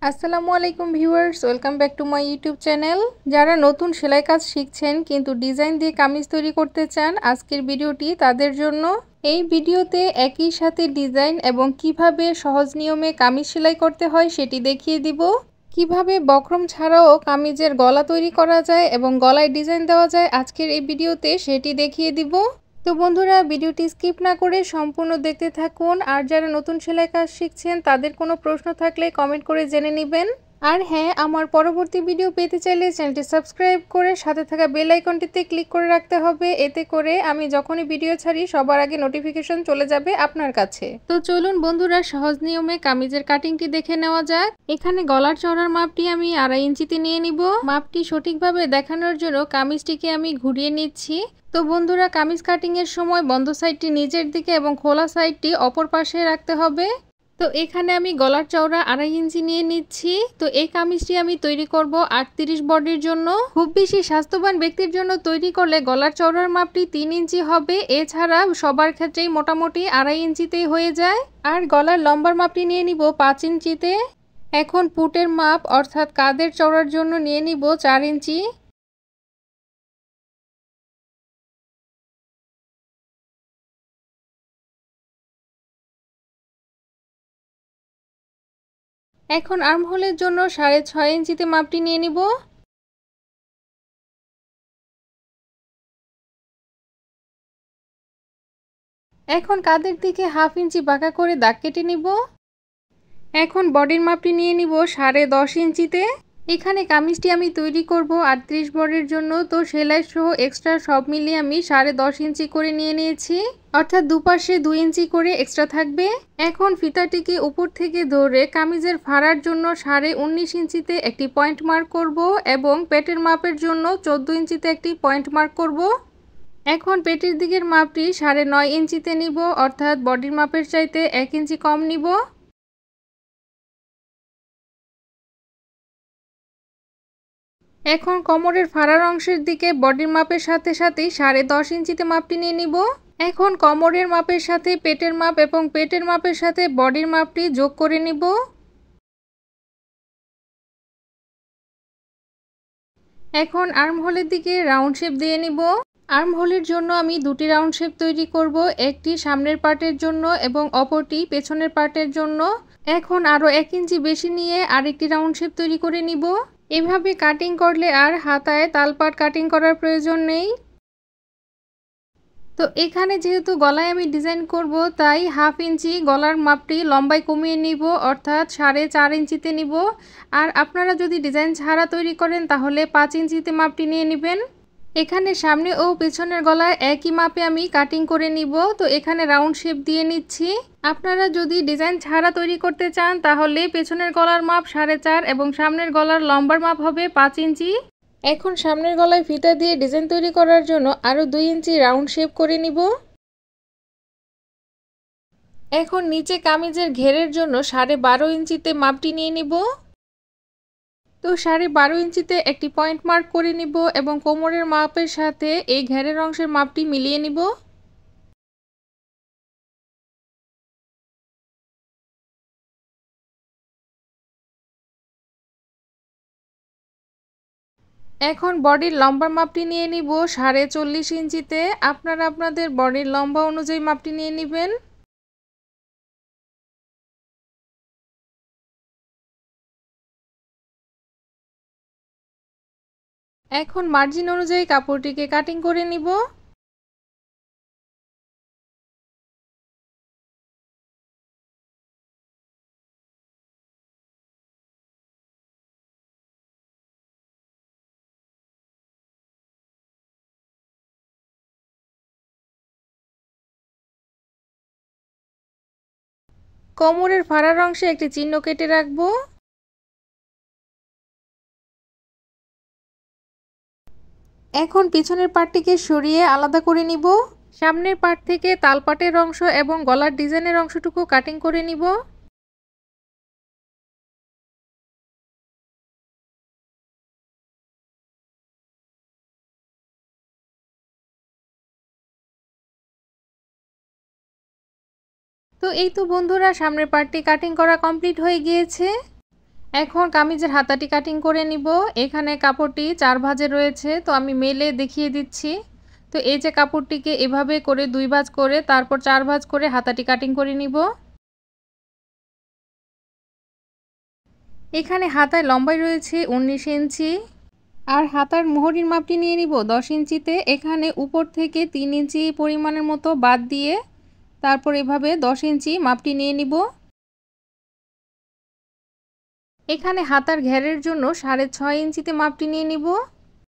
আসসালামু আলাইকুম viewers, welcome back to my YouTube channel. যারা নতুন সেলাই কাজ শিখছেন কিন্তু ডিজাইন দিয়ে কামিজ তৈরি করতে চান, আজকের ভিডিওটি তাদের জন্য। এই ভিডিওতে একই সাথে ডিজাইন এবং কিভাবে সহজ নিয়মে কামিজ সেলাই করতে হয় সেটি দেখিয়ে দিব। কিভাবে বক্রম ছাড়াও কামিজের গলা তৈরি করা যায় এবং গলায় ডিজাইন দেওয়া যায় আজকের এই ভিডিওতে সেটি দেখিয়ে দিব। তো বন্ধুরা, ভিডিওটি স্কিপ না করে সম্পূর্ণ দেখতে থাকুন। আর যারা নতুন সেলাই কাজ শিখছেন তাদের কোনো প্রশ্ন থাকলে কমেন্ট করে জেনে নেবেন। আর হ্যাঁ, আমার পরবর্তী ভিডিও পেতে চাইলে চ্যানেলটি সাবস্ক্রাইব করে সাথে থাকা বেল আইকনটিতে ক্লিক করে রাখতে হবে। এতে করে আমি যখনই ভিডিও ছাড়ি সবার আগে নোটিফিকেশন চলে যাবে আপনার কাছে। তো চলুন বন্ধুরা, সহজ নিয়মে কামিজের কাটিংটি দেখে নেওয়া যাক। এখানে গলার চওড়ার মাপটি আমি 2.5 ইঞ্চিতে নিয়ে নিব। মাপটি সঠিকভাবে দেখানোর জন্য কামিজটিকে আমি ঘুরিয়ে নিচ্ছি। তো বন্ধুরা, কামিজ কাটিং এর সময় বন্ধ সাইডটি নিচের দিকে এবং খোলা সাইডটি অপর পাশে রাখতে হবে। তো এখানে আমি গলার চওড়া 2.5 ইঞ্চি নিয়ে নিচ্ছি। তো এই কামিজটি আমি তৈরি করব 38 বডির জন্য। খুব বেশি স্বাস্থ্যবান ব্যক্তির জন্য তৈরি করলে গলার চওড়ার মাপটি 3 ইঞ্চি হবে। এছাড়া সবার ক্ষেত্রেই মোটামুটি 2.5 ইঞ্চিতেই হয়ে যায়। আর গলার লম্বার মাপটি নিয়ে নিব 5 ইঞ্চিতে। এখন পুটের মাপ অর্থাৎ কাঁধের চওড়ার জন্য নিয়ে নিব 4 ইঞ্চি। এখন আর্মহোলের জন্য 6.5 ইঞ্চিতে মাপটি নিয়ে নিব। এখন কাঁধের দিকে 1/2 ইঞ্চি বাঁকা করে দাগ কেটে নিব। এখন বডির মাপটি নিয়ে নিব 10.5 ইঞ্চিতে। এখানে কামিজটি আমি তৈরি করব 38 বডির জন্য। তো সেলাই সহ এক্সট্রা সব মিলিয়ে আমি 10.5 ইঞ্চি করে নিয়ে নিয়েছি, অর্থাৎ দুপাশে 2 ইঞ্চি করে এক্সট্রা থাকবে। এখন ফিতাটিকে উপর থেকে ধরে কামিজের ফাড়ার জন্য 19.5 ইঞ্চিতে একটি পয়েন্ট মার্ক করব এবং পেটের মাপের জন্য 14 ইঞ্চিতে একটি পয়েন্ট মার্ক করব। এখন পেটের দিকের মাপটি 9.5 ইঞ্চিতে নিব, অর্থাৎ বডির মাপের চাইতে 1 ইঞ্চি কম নিব। এখন কোমরের ফাড়ার অংশের দিকে বডির মাপের সাথে সাথেই 10.5 ইঞ্চিতে মাপটি নিয়ে নিব। এখন কোমরের মাপের সাথে পেটের মাপ এবং পেটের মাপের সাথে বডির মাপটি যোগ করে নিব। এখন আর্মহোলের দিকে রাউন্ড শেপ দিয়ে নিব। আর্মহোলের জন্য আমি দুটি রাউন্ড শেপ তৈরি করব, একটি সামনের পার্টের জন্য এবং অপরটি পেছনের পার্টের জন্য। এখন আরও 1 ইঞ্চি বেশি নিয়ে আরেকটি রাউন্ড শেপ তৈরি করে নিব। এভাবে কাটিং করলে আর হাতায় তালপাট কাটিং করার প্রয়োজন নেই। তো এখানে যেহেতু গলায় আমি ডিজাইন করব, তাই 1/2 ইঞ্চি গলার মাপটি লম্বায় কমিয়ে নিব, অর্থাৎ 4.5 ইঞ্চিতে নিব। আর আপনারা যদি ডিজাইন ছাড়া তৈরি করেন তাহলে 5 ইঞ্চিতে মাপটি নিয়ে নেবেন। এখানে সামনে ও পেছনের গলায় একই মাপে আমি কাটিং করে নিব। তো এখানে রাউন্ড শেপ দিয়ে নিচ্ছি। আপনারা যদি ডিজাইন ছাড়া তৈরি করতে চান তাহলে পেছনের গলার মাপ 4.5 এবং সামনের গলার লম্বার মাপ হবে 5 ইঞ্চি। এখন সামনের গলায় ফিতা দিয়ে ডিজাইন তৈরি করার জন্য আরও 2 ইঞ্চি রাউন্ড শেপ করে নিব। এখন নিচে কামিজের ঘেরের জন্য 12.5 ইঞ্চিতে মাপটি নিয়ে নিব। তো 12.5 ইঞ্চিতে একটি পয়েন্ট মার্ক করে নিব এবং কোমরের মাপের সাথে এই ঘেরের অংশের মাপটি মিলিয়ে নিব। এখন বডির লম্বার মাপটি নিয়ে নিব 40.5 ইঞ্চিতে। আপনারা আপনাদের বডির লম্বা অনুযায়ী মাপটি নিয়ে নেবেন। এখন মার্জিন অনুযায়ী কাপড়টিকে কাটিং করে নিব। কোমরের ফাড়ার অংশে একটি চিহ্ন কেটে রাখবো। এখন পিছনের পাটটিকে সরিয়ে আলাদা করে নিব। সামনের পাট থেকে তালপাটের অংশ এবং গলার ডিজাইনের অংশটুকু কাটিং করে নিব। তো এই তো বন্ধুরা, সামনের পার্টটি কাটিং করা কমপ্লিট হয়ে গিয়েছে। এখন কামিজের হাতাটি কাটিং করে নিব। এখানে কাপড়টি 4 ভাঁজে রয়েছে, তো আমি মেলে দেখিয়ে দিচ্ছি। তো এই যে কাপড়টিকে এভাবে করে 2 ভাঁজ করে তারপর 4 ভাঁজ করে হাতাটি কাটিং করে নিব। এখানে হাতায় লম্বাই রয়েছে 19 ইঞ্চি আর হাতার মোহরির মাপটি নিয়ে নিব 10 ইঞ্চিতে। এখানে উপর থেকে 3 ইঞ্চি পরিমাণের মতো বাদ দিয়ে তারপর এভাবে 10 ইঞ্চি মাপটি নিয়ে নিব। এখানে হাতার ঘেরের জন্য 6.5 ইঞ্চিতে মাপটি নিয়ে নিব।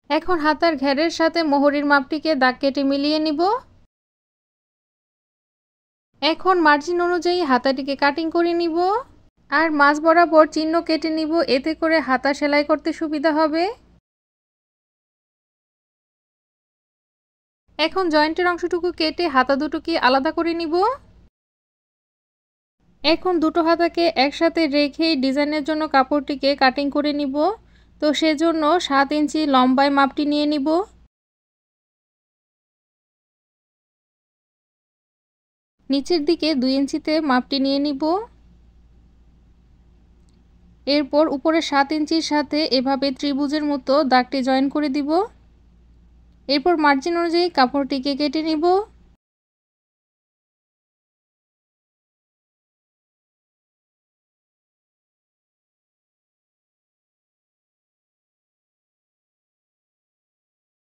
এখন হাতার ঘেরের সাথে মোহরির মাপটিকে দাগ কেটে মিলিয়ে নিব। এখন মার্জিন অনুযায়ী হাতাটিকে কাটিং করে নিব আর মাঝ বরাবর চিহ্ন কেটে নিব, এতে করে হাতা সেলাই করতে সুবিধা হবে। এখন জয়েন্টের অংশটুকু কেটে হাতা দুটোকে আলাদা করে নিব। এখন দুটো হাতাকে একসাথে রেখে ডিজাইনের জন্য কাপড়টিকে কাটিং করে নিব। তো সেজন্য 7 ইঞ্চি লম্বায় মাপটি নিয়ে নিব। নিচের দিকে 2 ইঞ্চিতে মাপটি নিয়ে নিব। এরপর উপরে 7 ইঞ্চির সাথে এভাবে ত্রিভুজের মতো দাগটি জয়েন করে দিব। এরপর মার্জিন অনুযায়ী কাপড়টিকে কেটে নিব।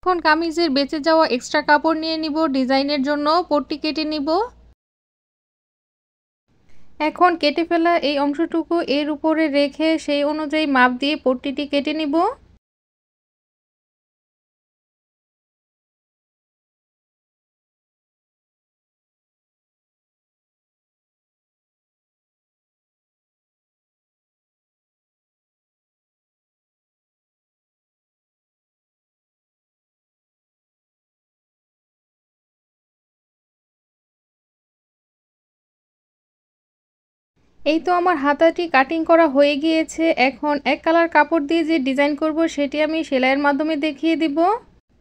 এখন কামিজের বেঁচে যাওয়া এক্সট্রা কাপড় নিয়ে নিব, ডিজাইনের জন্য পট্টি কেটে নিব। এখন কেটে ফেলা এই অংশটুকু এর উপরে রেখে সেই অনুযায়ী মাপ দিয়ে পট্টিটি কেটে নিব। এই তো আমার হাতাটি কাটিং করা হয়ে গিয়েছে। এখন এক কালার কাপড় দিয়ে যে ডিজাইন করব সেটি আমি সেলাইয়ের মাধ্যমে দেখিয়ে দিব।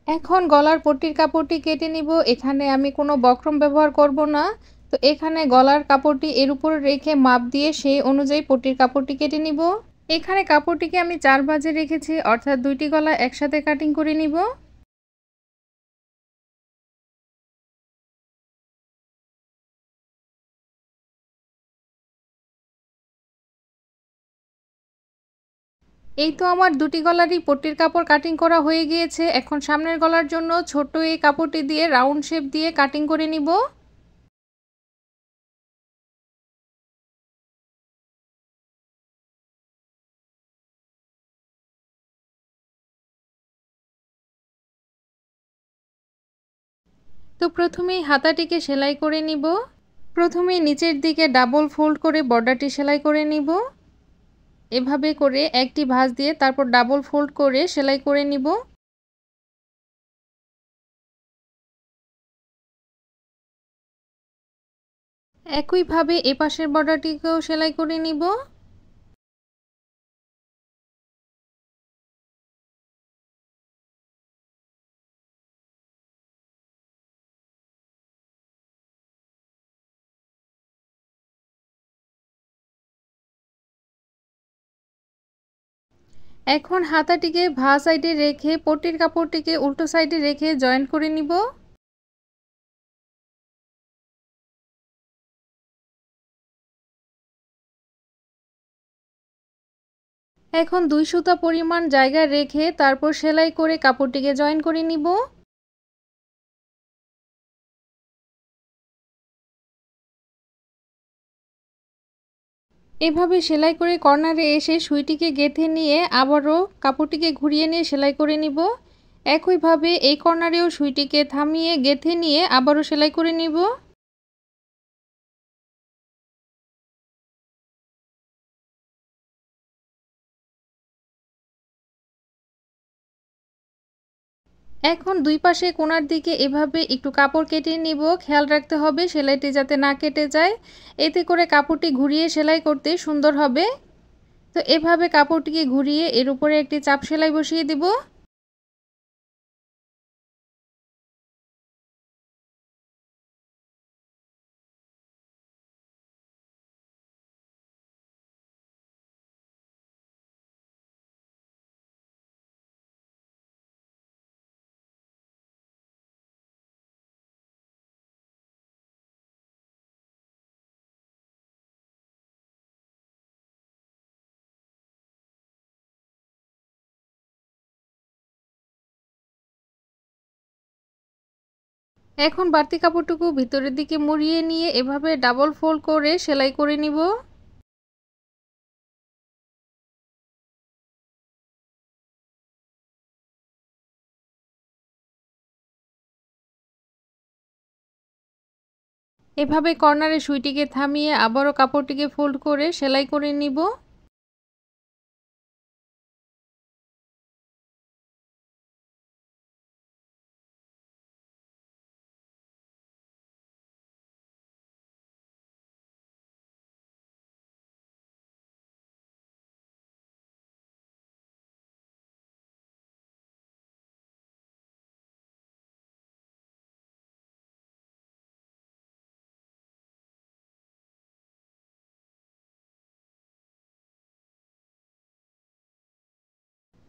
এখন গলার পট্টির কাপড়টি কেটে নিব। এখানে আমি কোনো বক্রম ব্যবহার করব না। তো এখানে গলার কাপড়টি এর উপরে রেখে মাপ দিয়ে সেই অনুযায়ী পট্টির কাপড়টি কেটে নিব। এখানে কাপড়টিকে আমি 4 ভাঁজে রেখেছি, অর্থাৎ 2টি গলা একসাথে কাটিং করে নিব। এই তো আমার 2টি গলারই পট্টির কাপড় কাটিং করা হয়ে গিয়েছে। এখন সামনের গলার জন্য ছোট্ট এই কাপড়টি দিয়ে রাউন্ড শেপ দিয়ে কাটিং করে নিব। তো প্রথমেই হাতাটিকে সেলাই করে নিব। প্রথমে নিচের দিকে ডাবল ফোল্ড করে বর্ডারটি সেলাই করে নিব। এভাবে করে একটি ভাঁজ দিয়ে তারপর ডাবল ফোল্ড করে সেলাই করে নিব। একইভাবে এপাশের বর্ডারটিকেও সেলাই করে নিব। এখন হাতাটিকে ভাঁজ সাইডে রেখে পট্টির কাপড়টিকে উল্টো সাইডে রেখে জয়েন্ট করে নিব। এখন 2 সুতা পরিমাণ জায়গা রেখে তারপর সেলাই করে কাপড়টিকে জয়েন করে নিব। এভাবে সেলাই করে কর্নারে এসে সুইটিকে গেঁথে নিয়ে আবারও কাপড়টিকে ঘুরিয়ে নিয়ে সেলাই করে নিব। একইভাবে এই কর্নারেও সুইটিকে থামিয়ে গেঁথে নিয়ে আবারও সেলাই করে নিব। এখন দুই পাশে কোণার দিকে এভাবে একটু কাপড় কেটে নিব। খেয়াল রাখতে হবে সেলাইটি যাতে না কেটে যায়, এতে করে কাপড়টি ঘুরিয়ে সেলাই করতে সুন্দর হবে। তো এভাবে কাপড়টিকে ঘুরিয়ে এর উপরে একটি চাপ সেলাই বসিয়ে দিব। এখন বাড়তি কাপড়টুকু ভিতরের দিকে মুড়িয়ে নিয়ে এভাবে ডাবল ফোল্ড করে সেলাই করে নিব। এভাবে কর্নারে সুইটিকে থামিয়ে আবারও কাপড়টিকে ফোল্ড করে সেলাই করে নিব।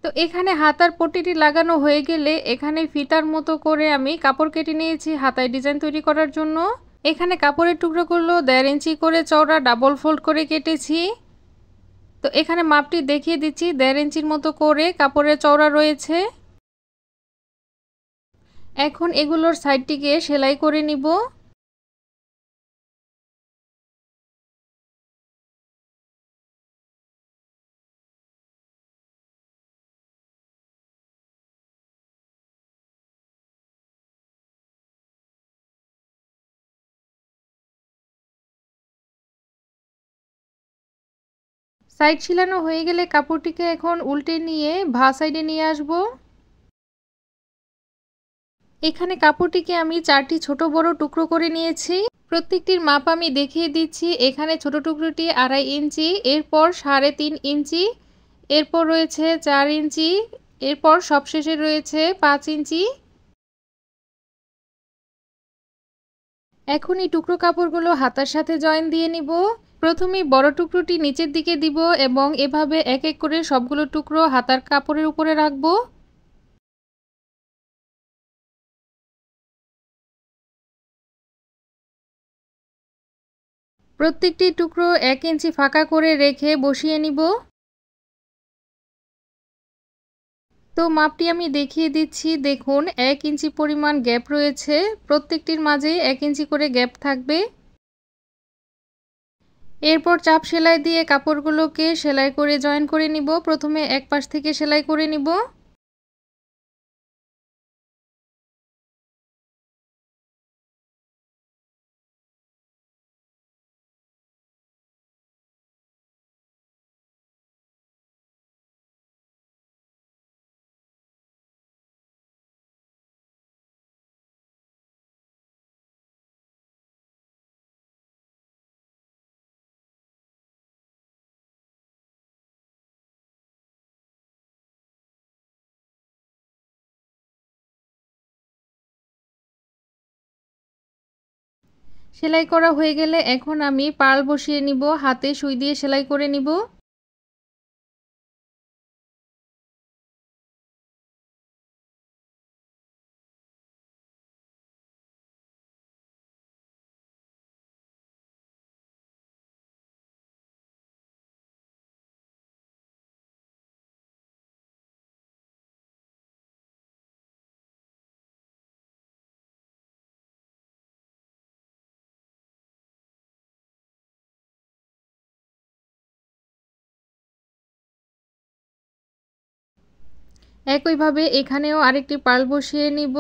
তো এখানে হাতার পট্টিটি লাগানো হয়ে গেলে এখানে ফিতার মতো করে আমি কাপড় কেটে নিয়েছি হাতায় ডিজাইন তৈরি করার জন্য। এখানে কাপড়ের টুকরোগুলো 1.5 ইঞ্চি করে চওড়া ডাবল ফোল্ড করে কেটেছি। তো এখানে মাপটি দেখিয়ে দিচ্ছি, 1.5 ইঞ্চির মতো করে কাপড়ের চওড়া রয়েছে। এখন এগুলোর সাইডটিকে সেলাই করে নিব। সাইড ছিলানো হয়ে গেলে কাপড়টিকে এখন উল্টে নিয়ে ভাঁ সাইডে নিয়ে আসব। এখানে কাপড়টিকে আমি 4টি ছোট বড় টুকরো করে নিয়েছি। প্রত্যেকটির মাপ আমি দেখিয়ে দিচ্ছি। এখানে ছোট টুকরোটি 2.5 ইঞ্চি, এরপর 3.5 ইঞ্চি, এরপর রয়েছে 4 ইঞ্চি, এরপর সবশেষে রয়েছে 5 ইঞ্চি। এখন এই টুকরো কাপড়গুলো হাতার সাথে জয়েন দিয়ে নিব। প্রথমে বড় টুকরোটি নিচের দিকে দিব এবং এভাবে এক এক করে সবগুলো টুকরো হাতার কাপড়ের উপরে রাখবো। প্রত্যেকটি টুকরো 1 ইঞ্চি ফাঁকা করে রেখে বসিয়ে নিব। তো মাপটি আমি দেখিয়ে দিচ্ছি, দেখুন 1 ইঞ্চি পরিমাণ গ্যাপ রয়েছে, প্রত্যেকটির মাঝে 1 ইঞ্চি করে গ্যাপ থাকবে। এরপর চাপ সেলাই দিয়ে কাপড়গুলোকে সেলাই করে জয়েন করে নিব। প্রথমে এক পাশ থেকে সেলাই করে নিব। সেলাই করা হয়ে গেলে এখন আমি পার্ল বসিয়ে নিব, হাতে সুই দিয়ে সেলাই করে নিব। একইভাবে এখানেও আরেকটি পার্ল বসিয়ে নিব।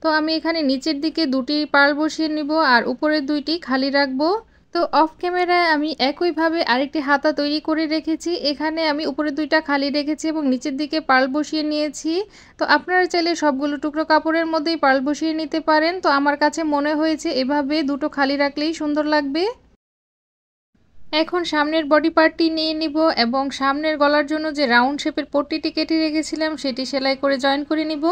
তো আমি এখানে নিচের দিকে 2টি পার্ল বসিয়ে নিব আর উপরের 2টি খালি রাখবো। তো অফ ক্যামেরায় আমি একইভাবে আরেকটি হাতা তৈরি করে রেখেছি। এখানে আমি উপরের 2টা খালি রেখেছি এবং নিচের দিকে পার্ল বসিয়ে নিয়েছি। তো আপনারা চাইলে সবগুলো টুকরো কাপড়ের মধ্যেই পার্ল বসিয়ে নিতে পারেন। তো আমার কাছে মনে হয়েছে এভাবে 2টো খালি রাখলেই সুন্দর লাগবে। এখন সামনের বডি পার্টটি নিয়ে নিব এবং সামনের গলার জন্য যে রাউন্ড শেপের পট্টিটি কেটে রেখেছিলাম সেটি সেলাই করে জয়েন করে নিব।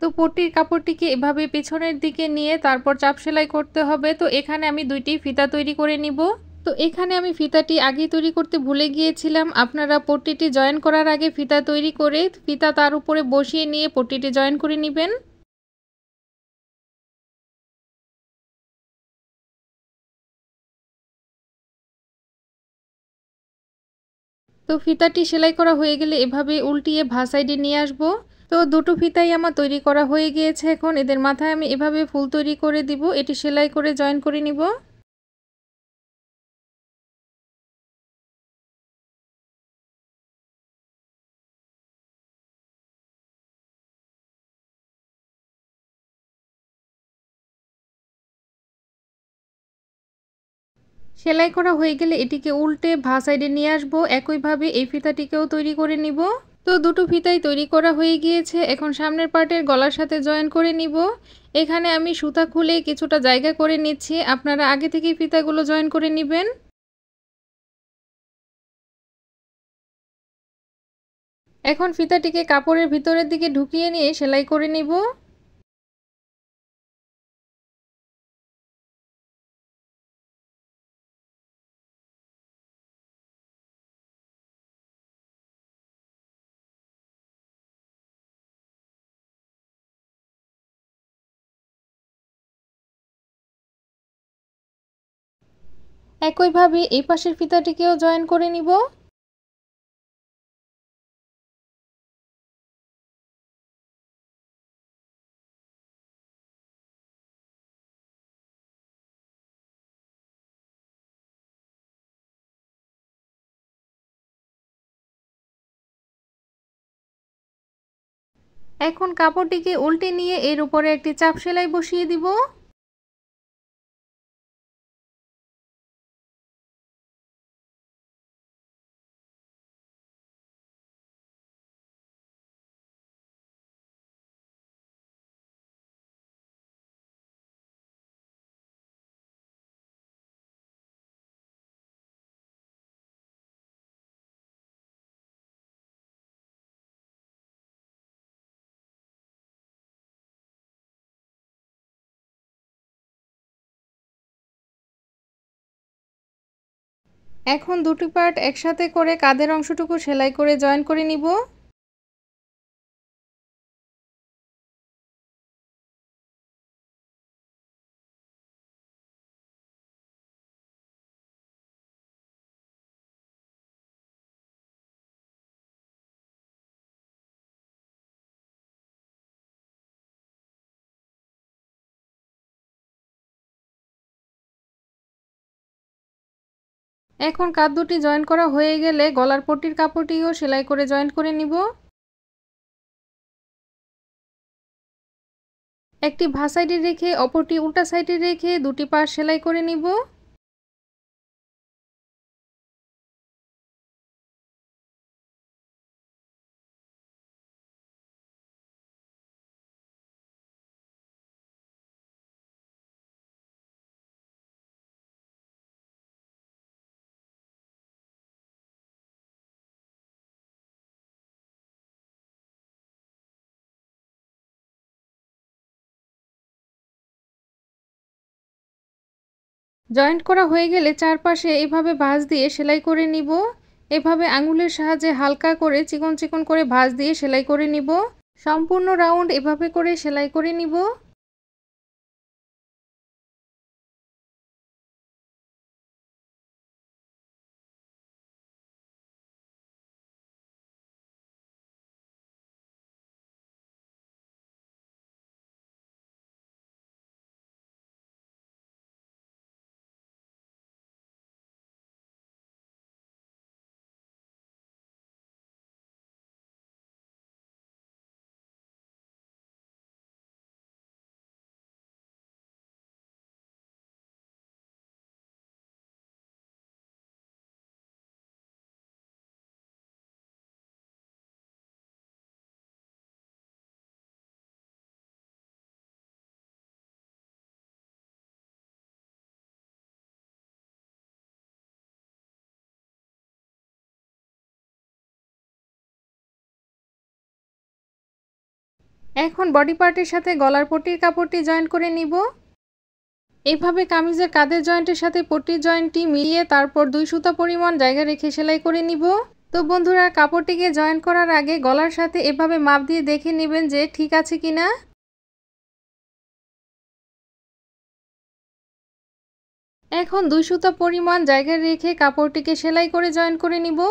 তো পট্টির কাপড়টিকে এভাবে পেছনের দিকে নিয়ে তারপর চাপ সেলাই করতে হবে। তো এখানে আমি ২টি ফিতা তৈরি করে নিব। তো এখানে আমি ফিতাটি আগেই তৈরি করতে ভুলে গিয়েছিলাম। আপনারা পট্টিটি জয়েন করার আগে ফিতা তৈরি করে ফিতা তার উপরে বসিয়ে নিয়ে পট্টিটি জয়েন করে নিবেন। তো ফিতাটি সেলাই করা হয়ে গেলে এভাবে উল্টিয়ে ভাঁজ সাইডে নিয়ে আসব। তো দুটো ফিতাই আমার তৈরি করা হয়ে গিয়েছে। এখন এদের মাথায় আমি এভাবে ফুল তৈরি করে দিব। এটি সেলাই করে জয়েন করে নিব। সেলাই করা হয়ে গেলে এটিকে উল্টে ভাঁজ সাইডে নিয়ে আসব। একইভাবে এই ফিতাটিকেও তৈরি করে নিব। তো দুটো ফিতাই তৈরি করা হয়ে গিয়েছে। এখন সামনের পার্টের গলার সাথে জয়েন করে নিব। এখানে আমি সুতা খুলে কিছুটা জায়গা করে নিচ্ছি। আপনারা আগে থেকেই ফিতাগুলো জয়েন করে নিবেন। এখন ফিতাটিকে কাপড়ের ভিতরের দিকে ঢুকিয়ে নিয়ে সেলাই করে নিব। একইভাবে এই পাশের ফিতাটিকেও জয়েন করে নিব। এখন কাপড়টিকে উল্টে নিয়ে এর উপরে একটি চাপ সেলাই বসিয়ে দিব। এখন দুটি পার্ট একসাথে করে কাঁধের অংশটুকু সেলাই করে জয়েন করে নিব। এখন কাঁধ দুটি জয়েন করা হয়ে গেলে গলার পট্টির কাপড়টিও সেলাই করে জয়েন করে নিব। একটি ভাঁজ সাইডে রেখে অপরটি উল্টা সাইডে রেখে দুটি পাশ সেলাই করে নিব। জয়েন্ট করা হয়ে গেলে চারপাশে এভাবে ভাঁজ দিয়ে সেলাই করে নিব। এভাবে আঙুলের সাহায্যে হালকা করে চিকন চিকন করে ভাঁজ দিয়ে সেলাই করে নিব। সম্পূর্ণ রাউন্ড এভাবে করে সেলাই করে নিব। এখন বডি পার্টের সাথে গলার পট্টির কাপড়টি জয়েন করে নিব। এভাবে কামিজের কাঁধের জয়েন্টের সাথে পট্টির জয়েন্টটি মিলিয়ে তারপর 2 সুতা পরিমাণ জায়গা রেখে সেলাই করে নিব। তো বন্ধুরা, কাপড়টিকে জয়েন করার আগে গলার সাথে এভাবে মাপ দিয়ে দেখে নেবেন যে ঠিক আছে কিনা। এখন 2 সুতা পরিমাণ জায়গা রেখে কাপড়টিকে সেলাই করে জয়েন করে নিব।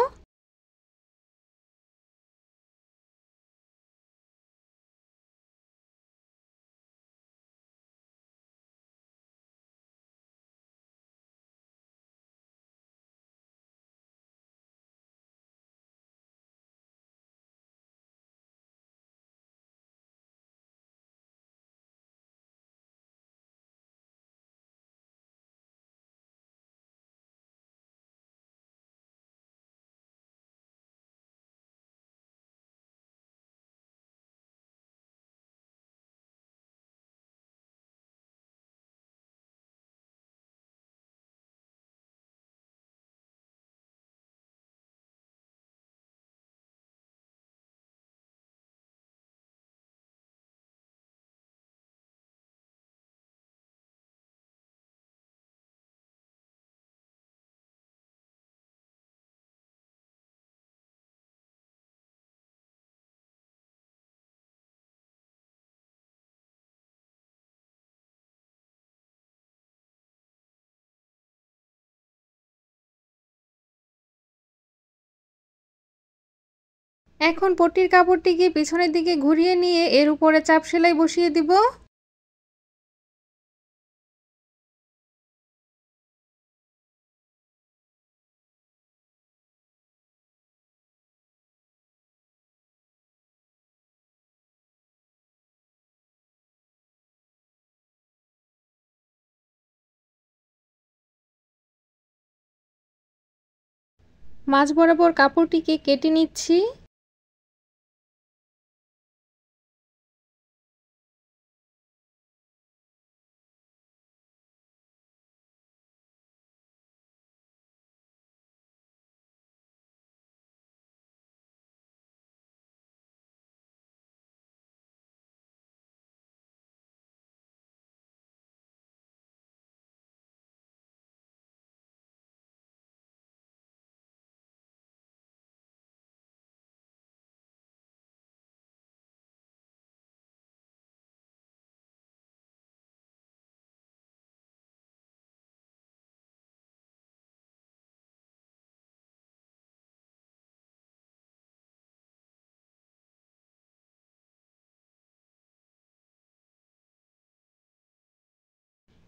এখন পট্টির কাপড়টিকে পিছনের দিকে ঘুরিয়ে নিয়ে এর উপরে চাপ সেলাই বসিয়ে দিব। মাঝ বরাবর কাপড়টিকে কেটে নিচ্ছি।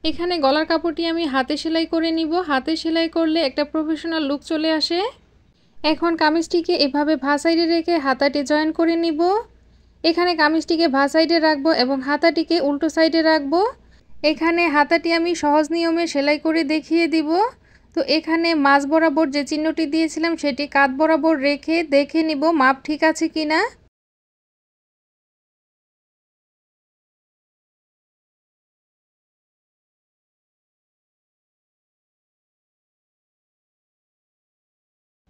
এখানে গলার কাপড়টি আমি হাতে সেলাই করে নিব। হাতে সেলাই করলে একটা প্রফেশনাল লুক চলে আসে। এখন কামিজটিকে এভাবে ভাঁজ সাইডে রেখে হাতাটি জয়েন করে নিব। এখানে কামিজটিকে ভাঁজ সাইডে রাখবো এবং হাতাটিকে উল্টো সাইডে রাখবো। এখানে হাতাটি আমি সহজ নিয়মে সেলাই করে দেখিয়ে দিব। তো এখানে মাঝ বরাবর যে চিহ্নটি দিয়েছিলাম সেটি কাঁধ বরাবর রেখে দেখে নিব মাপ ঠিক আছে কিনা।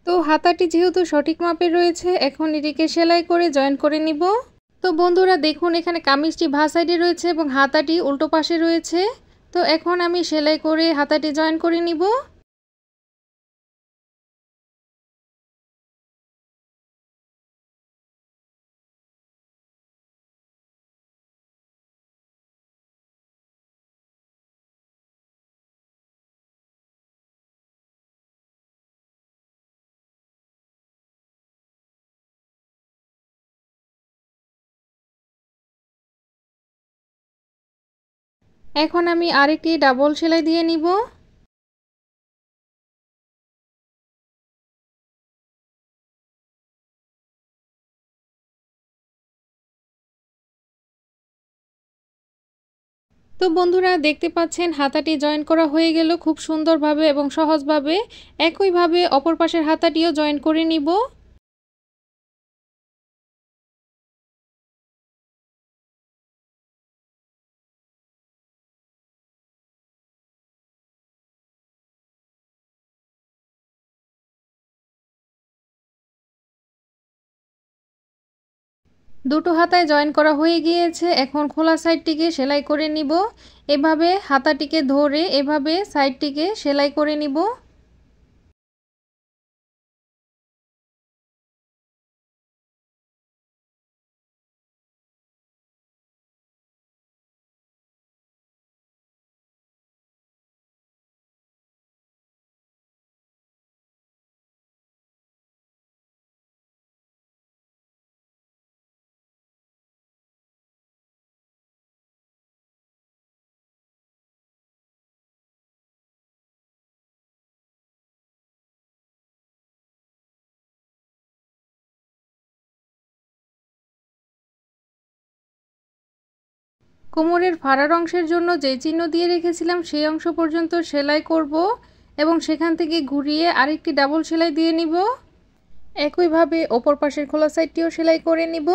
তো হাতাটি যেহেতু সঠিক মাপের রয়েছে, এখন এটিকে সেলাই করে জয়েন করে নিব। তো বন্ধুরা দেখুন, এখানে কামিজটি ভাঁজ সাইডে রয়েছে এবং হাতাটি উল্টো পাশে রয়েছে। তো এখন আমি সেলাই করে হাতাটি জয়েন করে নিব। এখন আমি আরেকটি ডাবল সেলাই দিয়ে নিব। তো বন্ধুরা দেখতে পাচ্ছেন হাতাটি জয়েন করা হয়ে গেল খুব সুন্দরভাবে এবং সহজভাবে। একইভাবে অপর পাশের হাতাটিও জয়েন করে নিব। দুটো হাতায় জয়েন করা হয়ে গিয়েছে। এখন খোলা সাইডটিকে সেলাই করে নিব। এভাবে হাতাটিকে ধরে এভাবে সাইডটিকে সেলাই করে নিব। কোমরের ফাড়ার অংশের জন্য যে চিহ্ন দিয়ে রেখেছিলাম সেই অংশ পর্যন্ত সেলাই করব এবং সেখান থেকে ঘুরিয়ে আরেকটি ডাবল সেলাই দিয়ে নিব। একইভাবে অপর পাশের খোলা সাইডটিও সেলাই করে নিব।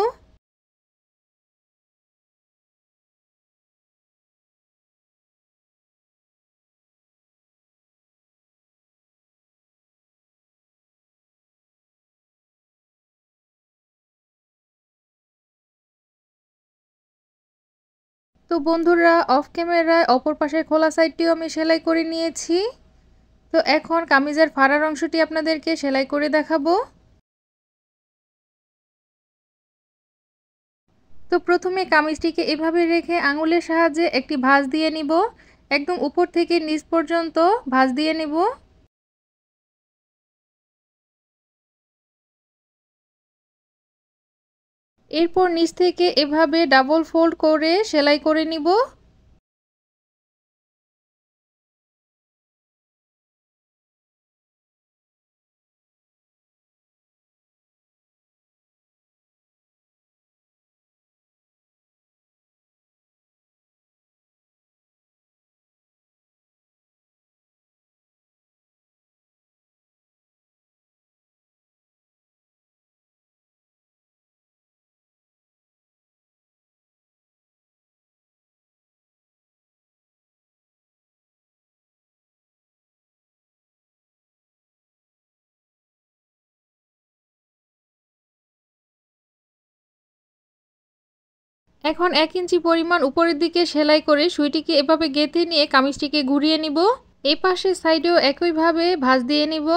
তো বন্ধুরা, অফ ক্যামেরায় অপর পাশের খোলা সাইডটিও আমি সেলাই করে নিয়েছি। তো এখন কামিজের ফাড়ার অংশটি আপনাদেরকে সেলাই করে দেখাবো। তো প্রথমে কামিজটিকে এভাবে রেখে আঙুলের সাহায্যে একটি ভাঁজ দিয়ে নিব। একদম উপর থেকে নিচ পর্যন্ত ভাঁজ দিয়ে নিব। এরপর নিচ থেকে এভাবে ডাবল ফোল্ড করে সেলাই করে নিব। এখন 1 ইঞ্চি পরিমাণ উপরের দিকে সেলাই করে সুইটিকে এভাবে গেঁথে নিয়ে কামিজটিকে ঘুরিয়ে নিব। এই পাশের সাইডেও একইভাবে ভাঁজ দিয়ে নিব।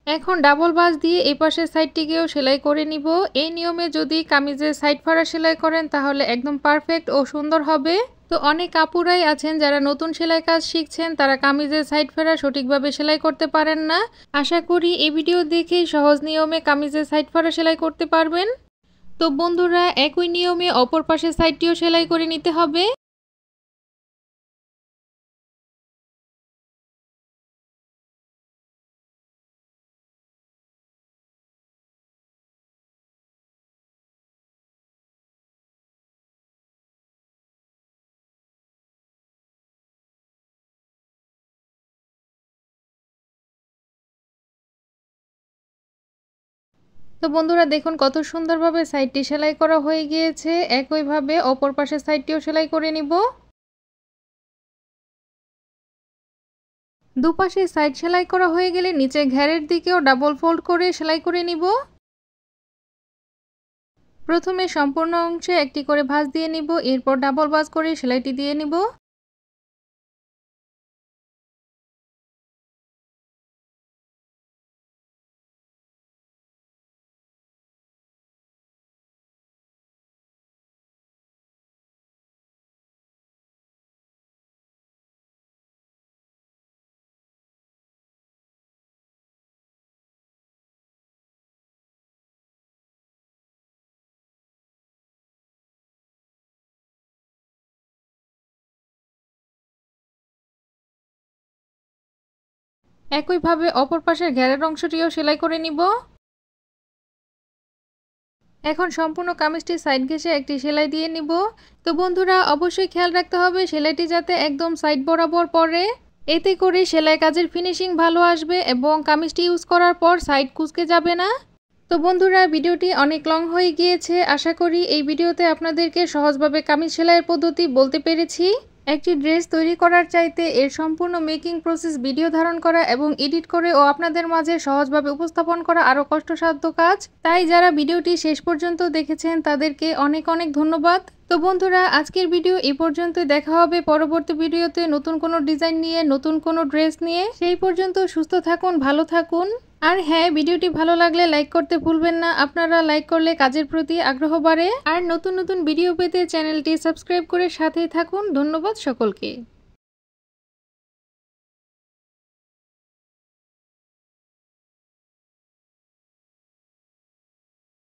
এখন ডাবল ভাঁজ দিয়ে এই পাশের সাইডটিকেও সেলাই করে নিব। এই নিয়মে যদি কামিজের সাইড ফাড়া সেলাই করেন তাহলে একদম পারফেক্ট ও সুন্দর হবে। তো অনেক আপুরাই আছেন যারা নতুন সেলাই কাজ শিখছেন, তারা কামিজের সাইড ফাড়া সঠিকভাবে সেলাই করতে পারেন না। আশা করি এই ভিডিও দেখেই সহজ নিয়মে কামিজের সাইড ফাড়া সেলাই করতে পারবেন। তো বন্ধুরা, একই নিয়মে অপর পাশের সাইডটিও সেলাই করে নিতে হবে। তো বন্ধুরা দেখুন কত সুন্দরভাবে সাইডটি সেলাই করা হয়ে গিয়েছে। একইভাবে অপর পাশের সাইডটিও সেলাই করে নিব। দুপাশে সাইড সেলাই করা হয়ে গেলে নিচে ঘেরের দিকেও ডাবল ফোল্ড করে সেলাই করে নিব। প্রথমে সম্পূর্ণ অংশে একটি করে ভাঁজ দিয়ে নিব, এরপর ডাবল ভাঁজ করে সেলাইটি দিয়ে নিব। একইভাবে অপর পাশের ঘেরের অংশটিও সেলাই করে নিব। এখন সম্পূর্ণ কামিজটি সাইড ঘেঁষে একটি সেলাই দিয়ে নিব। তো বন্ধুরা, অবশ্যই খেয়াল রাখতে হবে সেলাইটি যাতে একদম সাইড বরাবর পড়ে। এতে করে সেলাই কাজের ফিনিশিং ভালো আসবে এবং কামিজটি ইউজ করার পর সাইড কুঁচকে যাবে না। তো বন্ধুরা, ভিডিওটি অনেক লং হয়ে গিয়েছে। আশা করি এই ভিডিওতে আপনাদেরকে সহজভাবে কামিজ সেলাইয়ের পদ্ধতি বলতে পেরেছি। একটি ড্রেস তৈরি করার চাইতে এর সম্পূর্ণ মেকিং প্রসেস ভিডিও ধারণ করা এবং এডিট করে ও আপনাদের মাঝে সহজভাবে উপস্থাপন করা আরও কষ্টসাধ্য কাজ। তাই যারা ভিডিওটি শেষ পর্যন্ত দেখেছেন তাদেরকে অনেক অনেক ধন্যবাদ। তো বন্ধুরা, আজকের ভিডিও এই পর্যন্তই। দেখা হবে পরবর্তী ভিডিওতে নতুন কোনো ডিজাইন নিয়ে, নতুন কোনো ড্রেস নিয়ে। সেই পর্যন্ত সুস্থ থাকুন, ভালো থাকুন। আর হ্যাঁ, ভিডিওটি ভালো লাগলে লাইক করতে ভুলবেন না। আপনারা লাইক করলে কাজের প্রতি আগ্রহ বাড়ে। আর নতুন নতুন ভিডিও পেতে চ্যানেলটি সাবস্ক্রাইব করে সাথেই থাকুন। ধন্যবাদ সকলকে।